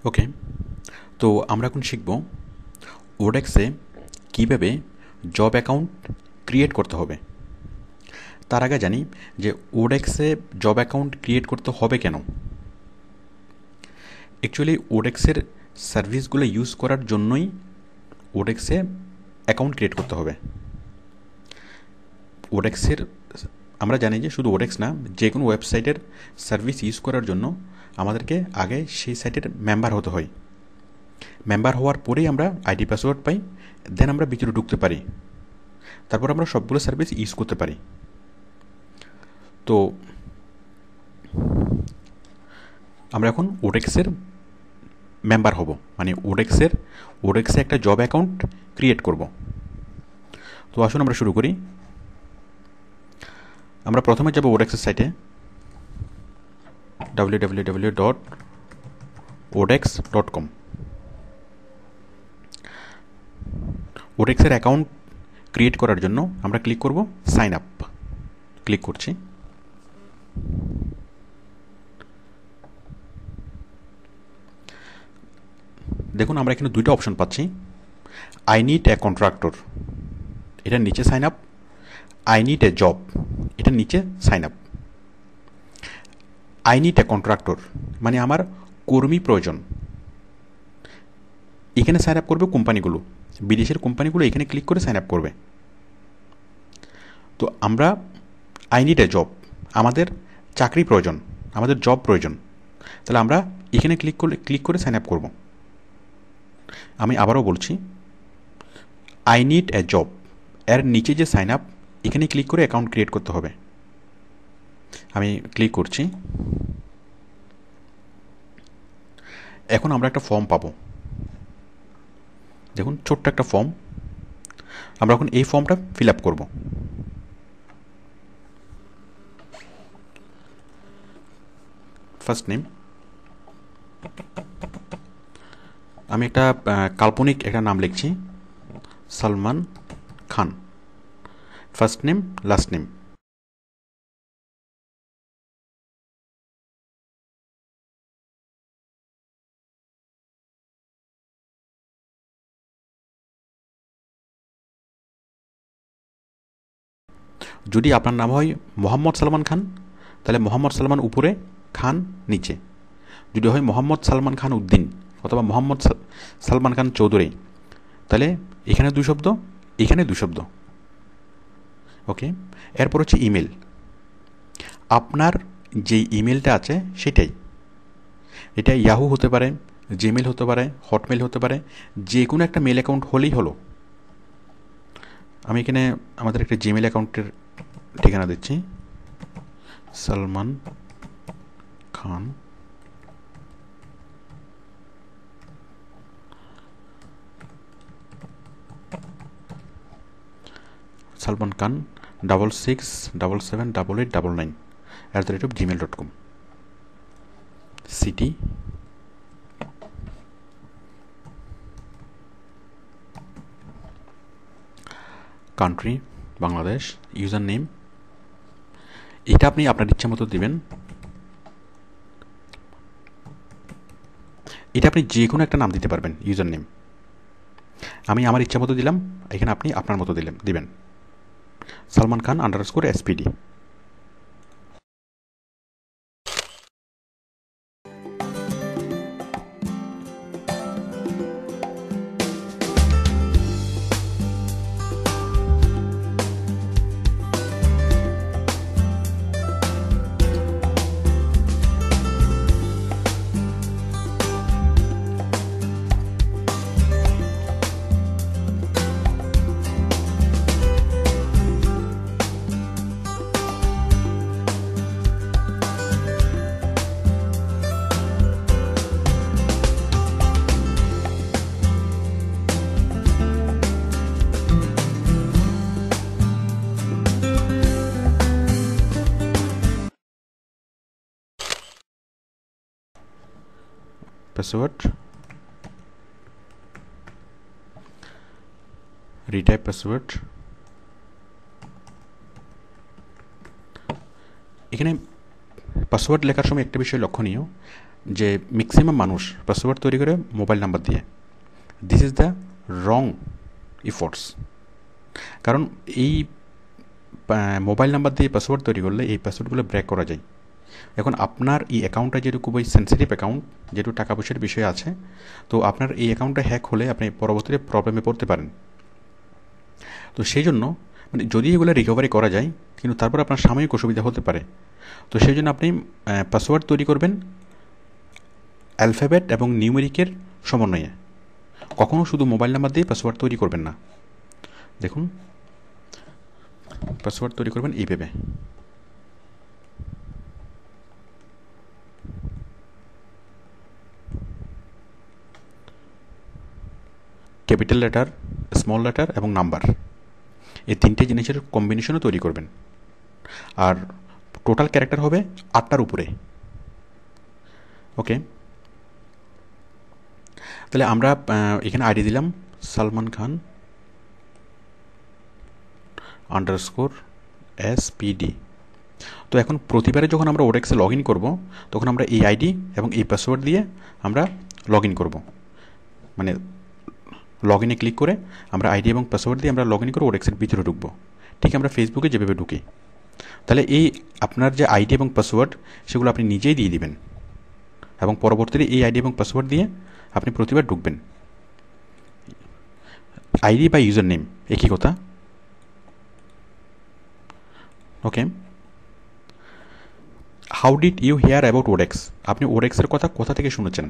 ওকে, তো আমরা এখন শিখব ওডেক্সে কীভাবে জব অ্যাকাউন্ট ক্রিয়েট করতে হবে। তার আগে জানি যে ওডেক্সে জব অ্যাকাউন্ট ক্রিয়েট করতে হবে কেন। অ্যাকচুয়ালি ওডেক্সের সার্ভিসগুলো ইউজ করার জন্যই ওডেক্সে অ্যাকাউন্ট ক্রিয়েট করতে হবে। ওডেক্সের আমরা জানি যে শুধু ওডেক্স না, যে কোনো ওয়েবসাইটের সার্ভিস ইউজ করার জন্য আমাদেরকে আগে সেই সাইটের মেম্বার হতে হয়। মেম্বার হওয়ার পরেই আমরা আইডি পাসওয়ার্ড পাই, দেন আমরা ভিতরে ঢুকতে পারি, তারপর আমরা সবগুলো সার্ভিস ইউজ করতে পারি। তো আমরা এখন ওডেক্সের মেম্বার হব, মানে ওডেক্সে একটা জব অ্যাকাউন্ট ক্রিয়েট করব। তো আসুন আমরা শুরু করি। আমরা প্রথমে যাব ওডেক্সের সাইটে www.odex.com। ওডেক্সের অ্যাকাউন্ট ক্রিয়েট করার জন্য আমরা ক্লিক করব সাইন আপ। ক্লিক করছি। দেখুন আমরা এখানে দুইটা অপশন পাচ্ছি। আই নিড এ কন্ট্রাক্টর, এটার নিচে sign up. I need a job, এটার নিচে sign up. I need a contractor মানে আমার কর্মী প্রয়োজন। এখানে সাইন আপ করবে কোম্পানিগুলো, বিদেশের কোম্পানিগুলো এখানে ক্লিক করে সাইন আপ করবে। তো আমরা আই নিড এ জব, আমাদের চাকরি প্রয়োজন, আমাদের জব প্রয়োজন, তাহলে আমরা এখানে ক্লিক করে সাইন আপ করব। আমি আবারও বলছি, আই নিড এ জব এর নিচে যে সাইন আপ, এখানে ক্লিক করে অ্যাকাউন্ট ক্রিয়েট করতে হবে। আমি ক্লিক করছি। এখন আমরা একটা ফর্ম পাবো। দেখুন ছোট্ট একটা ফর্ম। আমরা এখন এই ফর্মটা ফিল আপ করবো। ফার্স্ট নেম, আমি একটা কাল্পনিক একটা নাম লিখছি, Salman Khan. First name, last name. যদি আপনার নাম হয় মোহাম্মদ সালমান খান, তাহলে মোহাম্মদ সালমান উপরে, খান নিচে। যদি হয় মোহাম্মদ সালমান খান উদ্দিন অথবা মোহাম্মদ সালমান খান চৌধুরী, তাহলে এখানে 2 শব্দ, এখানে 2 শব্দ। ওকে, এরপর হচ্ছে ইমেল। আপনার যে ইমেলটা আছে সেটাই, এটা ইয়াহু হতে পারে, জিমেল হতে পারে, হটমেল হতে পারে, যে কোনো একটা মেল অ্যাকাউন্ট হলেই হলো। আমি এখানে আমাদের একটা জিমেল অ্যাকাউন্টের ঠিকানা দিচ্ছি, Salman Khan Salman Khan 66778899@gmail.com। City, country Bangladesh. User name, এটা আপনি আপনার ইচ্ছা মতো দিবেন। এটা আপনি যে কোনো একটা নাম দিতে পারবেন, ইউজার নেম। আমি আমার ইচ্ছা মতো দিলাম, এখানে আপনি আপনার মতো দিবেন। Salman Khan _SPD। Password, retype password. এখানে পাসওয়ার্ড লেখার সময় একটা বিষয় লক্ষণীয় যে ম্যাক্সিমাম মানুষ পাসওয়ার্ড তৈরি করে মোবাইল নাম্বার দিয়ে। This is the wrong efforts. কারণ এই মোবাইল নাম্বার দিয়ে পাসওয়ার্ড তৈরি করলে এই পাসওয়ার্ডগুলো ব্রেক করা যায়। এখন আপনার এই অ্যাকাউন্টটা যেহেতু খুবই সেন্সিটিভ অ্যাকাউন্ট, যেহেতু টাকা পয়সার বিষয় আছে, তো আপনার এই অ্যাকাউন্টটা হ্যাক হলে আপনি পরবর্তীতে প্রবলেমে পড়তে পারেন। তো সেই জন্য মানে যদি এগুলো রিকভারি করা যায়, কিন্তু তারপর আপনার সাময়িক অসুবিধা হতে পারে। তো সেই জন্য আপনি পাসওয়ার্ড তৈরি করবেন অ্যালফাবেট এবং নিউমেরিকের সমন্বয়ে। কখনও শুধু মোবাইল নাম্বার দিয়ে পাসওয়ার্ড তৈরি করবেন না। দেখুন, পাসওয়ার্ড তৈরি করবেন এইভাবে। ক্যাপিটাল লেটার, স্মল লেটার এবং নাম্বার, এই তিনটে জিনিসের কম্বিনেশনও তৈরি করবেন। আর টোটাল ক্যারেক্টার হবে 8টার উপরে। ওকে, তাহলে আমরা এখানে আইডি দিলাম সালমান খান _SPD। তো এখন প্রতিবারে যখন আমরা ওডেক্সে লগ ইন করবো, তখন আমরা এই আইডি এবং এই পাসওয়ার্ড দিয়ে আমরা লগ ইন করবো। মানে লগ ইনে ক্লিক করে আমরা আইডি এবং পাসওয়ার্ড দিয়ে আমরা লগ ইন করে ওডেক্সের ভিতরে ঢুকবো, ঠিক আমরা ফেসবুকে যেভাবে ঢুকি। তাহলে এই আপনার যে আইডি এবং পাসওয়ার্ড সেগুলো আপনি নিজেই দিয়ে দিবেন, এবং পরবর্তীতে এই আইডি এবং পাসওয়ার্ড দিয়ে আপনি প্রতিবার ঢুকবেন। আইডি বা ইউজার নেম একই কথা। Okay, how did you hear about ওডেক্স? আপনি ওডেক্সের কথা কোথা থেকে শুনেছেন?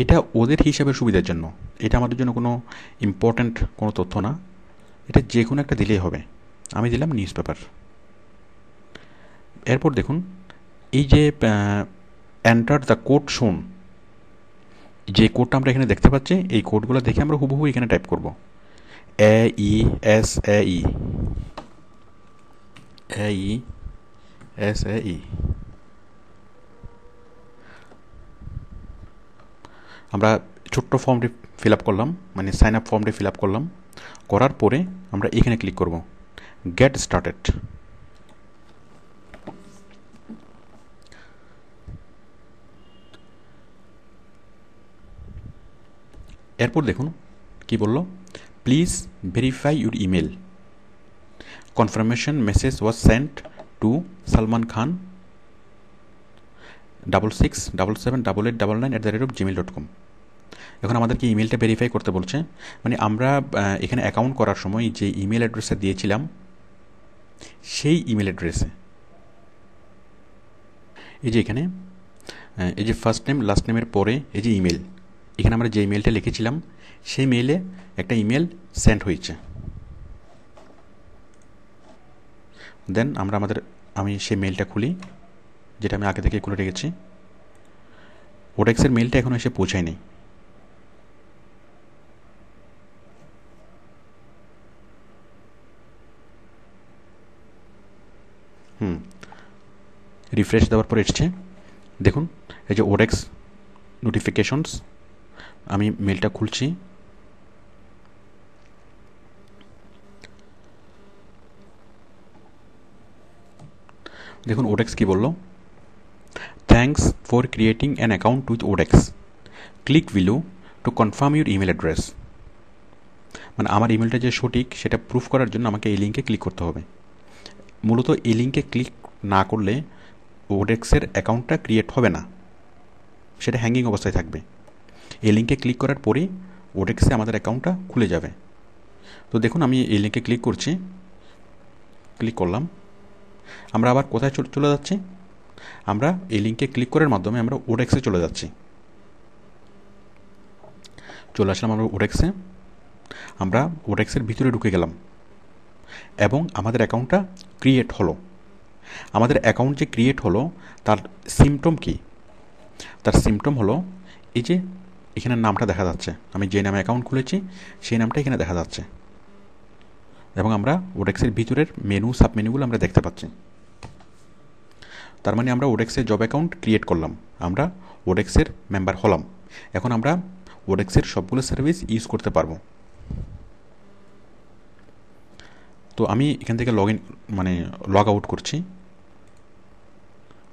এটা ওদের হিসাবের সুবিধার জন্য, এটা আমাদের জন্য কোনো ইম্পর্ট্যান্ট কোনো তথ্য না। এটা যে কোনো একটা দিলেই হবে। আমি দিলাম নিউজ পেপার। এরপর দেখুন, এই যে এন্টার দ্য কোড শোন, যে কোডটা আমরা এখানে দেখতে পাচ্ছি, এই কোডগুলো দেখে আমরা হুবহু এখানে টাইপ করব AESAE। আমরা ছোট্ট ফর্মটি ফিল আপ করলাম, মানে সাইন আপ ফর্মটি ফিল আপ করলাম। করার পরে আমরা এখানে ক্লিক করব গেট স্টার্টেড। এরপর দেখুন কি বলল, please verify your email, confirmation message was sent to Salman Khan 66778899@gmail.com। এখন আমাদেরকে ইমেলটা ভেরিফাই করতে বলছে। মানে আমরা এখানে অ্যাকাউন্ট করার সময় যে ইমেল অ্যাড্রেসে দিয়েছিলাম সেই ইমেল অ্যাড্রেসে, এই যে এখানে এই যে ফার্স্ট নেম লাস্ট নেমের পরে এই যে ইমেল, এখানে আমরা যে ইমেলটা লিখেছিলাম সেই মেইলে একটা ইমেল সেন্ড হয়েছে। দেন আমি সেই মেইলটা খুলি, যেটা আমি আগে থেকে খুলে রেখেছি। ওডেক্সের মেইলটা এখনও এসে পৌঁছায়নি। রিফ্রেশ দেওয়ার পর এসছে। দেখুন এই যে ওডেক্স নোটিফিকেশনস, আমি মেইলটা খুলছি। দেখুন ওডেক্স কি বলল, thanks for creating an account with ওডেক্স, click below to confirm your email address. মানে আমার ইমেলটা যে সঠিক সেটা প্রুফ করার জন্য আমাকে এই লিঙ্কে ক্লিক করতে হবে। মূলত এই লিঙ্কে ক্লিক না করলে ওডেক্সের অ্যাকাউন্টটা ক্রিয়েট হবে না, সেটা হ্যাঙ্গিং অবস্থায় থাকবে। এই লিঙ্কে ক্লিক করার পরেই ওডেক্সে আমাদের অ্যাকাউন্টটা খুলে যাবে। তো দেখুন আমি এই লিঙ্কে ক্লিক করছি, ক্লিক করলাম। আমরা আবার কোথায় চলে যাচ্ছি? আমরা এই লিঙ্কে ক্লিক করার মাধ্যমে আমরা ওডেক্সে চলে যাচ্ছি। চলে আসলাম আমরা ওডেক্সে। আমরা ওডেক্সের ভিতরে ঢুকে গেলাম এবং আমাদের অ্যাকাউন্টটা ক্রিয়েট হলো। আমাদের অ্যাকাউন্ট যে ক্রিয়েট হলো তার সিমটম কি? তার সিমটম হলো এই যে এখানে নামটা দেখা যাচ্ছে, আমি যে নামে অ্যাকাউন্ট খুলেছি সেই নামটা এখানে দেখা যাচ্ছে, এবং আমরা ওডেক্সের ভিতরের মেনু সাবমেনুগুলো আমরা দেখতে পাচ্ছি। তার মানে আমরা ওডেক্সের জব অ্যাকাউন্ট ক্রিয়েট করলাম, আমরা ওডেক্সের মেম্বার হলাম। এখন আমরা ওডেক্সের সবগুলো সার্ভিস ইউজ করতে পারবো। তো আমি এখান থেকে লগ আউট করছি।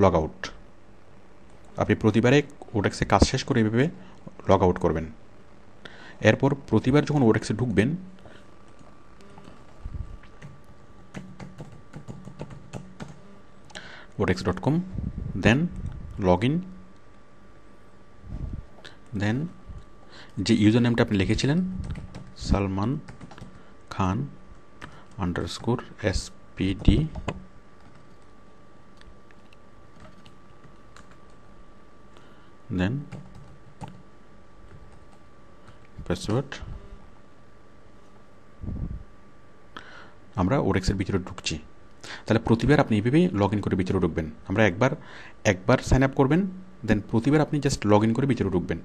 Log out. আপনি প্রতিবারে ওডেক্সে কাজ শেষ করে এভাবে লগ আউট করবেন। এরপর প্রতিবার যখন ওডেক্সে ঢুকবেন, odex.com, দেন লগ ইন, দেন যে ইউজার নেমটা আপনি লিখেছিলেন সালমান খান _SPD, দেন পাসওয়ার্ড। আমরা ওডেক্সের ভিতরে ঢুকছি। তাহলে প্রতিবার আপনি এইভাবেই লগ ইন করে ভিতরে ঢুকবেন। আমরা একবার সাইন আপ করবেন, দেন প্রতিবার আপনি জাস্ট লগ ইন করে ভিতরে ঢুকবেন।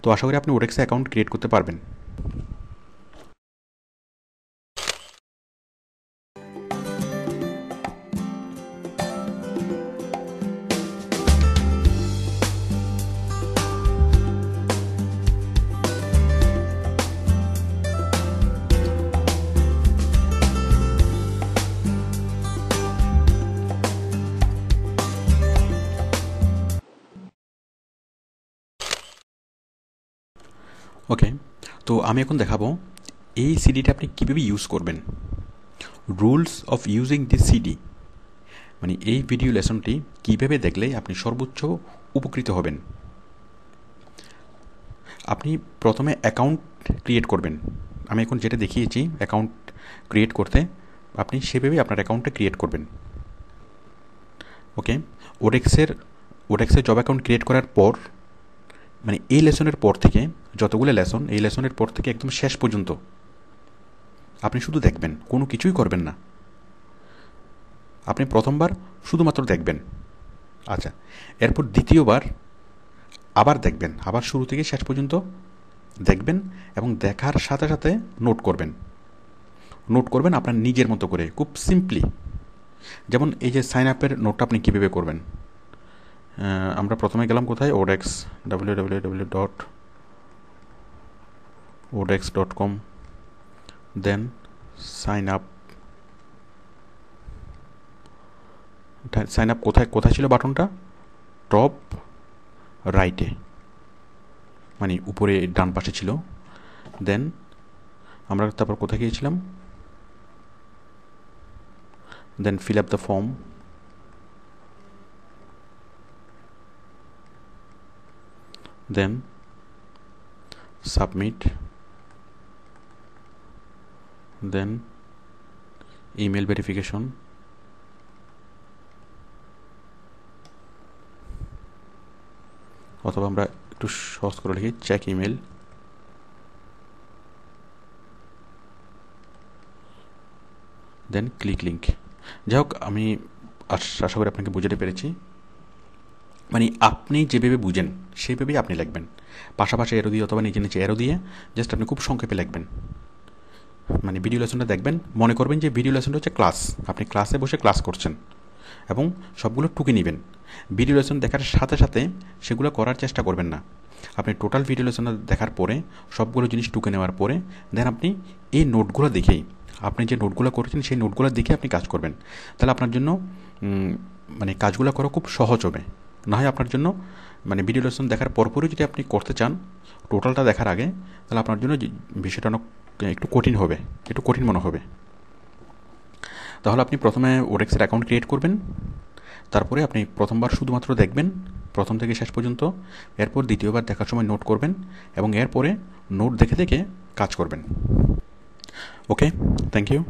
তো আশা করি আপনি ওডেক্সে অ্যাকাউন্ট ক্রিয়েট করতে পারবেন। ওকে, তো আমি এখন দেখাবো এই সিডিটা আপনি কীভাবে ইউজ করবেন। Rules of using this CD, মানে এই ভিডিও লেসনটি কীভাবে দেখলে আপনি সর্বোচ্চ উপকৃত হবেন। আপনি প্রথমে অ্যাকাউন্ট ক্রিয়েট করবেন। আমি এখন যেটা দেখিয়েছি অ্যাকাউন্ট ক্রিয়েট করতে, আপনি সেভাবেই আপনার অ্যাকাউন্টটা ক্রিয়েট করবেন। ওকে, ওডেক্সের জব অ্যাকাউন্ট ক্রিয়েট করার পর, মানে এই লেসনের পর থেকে যতগুলো লেসন, এই লেসনের পর থেকে একদম শেষ পর্যন্ত আপনি শুধু দেখবেন, কোনো কিছুই করবেন না। আপনি প্রথমবার শুধুমাত্র দেখবেন, আচ্ছা, এরপর দ্বিতীয়বার আবার দেখবেন, আবার শুরু থেকে শেষ পর্যন্ত দেখবেন এবং দেখার সাথে সাথে নোট করবেন আপনার নিজের মতো করে, খুব সিম্পলি। যেমন এই যে সাইন আপের নোটটা আপনি কীভাবে করবেন। আমরা প্রথমে গেলাম কোথায়, ওডেক্স, www.odex.com, দেন সাইন আপ। কোথায় ছিল বাটনটা, টপ রাইটে, মানে উপরে ডান পাশে ছিল। দেন আমরা তারপর কোথায় গিয়েছিলাম, then fill up the form, then submit, then email verification, অথবা আমরা একটু সহজ করে লিখি check email, then click link. যাই হোক, আমি আশা করি আপনাকে বুঝাতে পেরেছি। মানে আপনি যেভাবে বুঝেন সেইভাবেই আপনি লিখবেন, পাশাপাশি এরো দিয়ে অথবা নিচে নিচে এরো দিয়ে জাস্ট আপনি খুব সংক্ষেপে লিখবেন। মানে ভিডিও লেসনটা দেখবেন, মনে করবেন যে ভিডিও লেসনটা হচ্ছে ক্লাস, আপনি ক্লাসে বসে ক্লাস করছেন এবং সবগুলো টুকে নেবেন। ভিডিও লেসন দেখার সাথে সাথে সেগুলো করার চেষ্টা করবেন না। আপনি টোটাল ভিডিও লেসনটা দেখার পরে সবগুলো জিনিস টুকে নেওয়ার পরে দেন আপনি এই নোটগুলো দেখেই, আপনি যে নোটগুলো করেছেন সেই নোটগুলো দেখে আপনি কাজ করবেন। তাহলে আপনার জন্য মানে কাজগুলো করা খুব সহজ হবে। না হয় আপনার জন্য মানে ভিডিও লেসন দেখার পরপরই যদি আপনি করতে চান টোটালটা দেখার আগে, তাহলে আপনার জন্য বিষয়টা একটু কঠিন হবে, একটু কঠিন মনে হবে। তাহলে আপনি প্রথমে ওডেক্সের অ্যাকাউন্ট ক্রিয়েট করবেন, তারপরে আপনি প্রথমবার শুধুমাত্র দেখবেন প্রথম থেকে শেষ পর্যন্ত, এরপর দ্বিতীয়বার দেখার সময় নোট করবেন এবং এরপরে নোট দেখে দেখে কাজ করবেন। ওকে, থ্যাংক ইউ।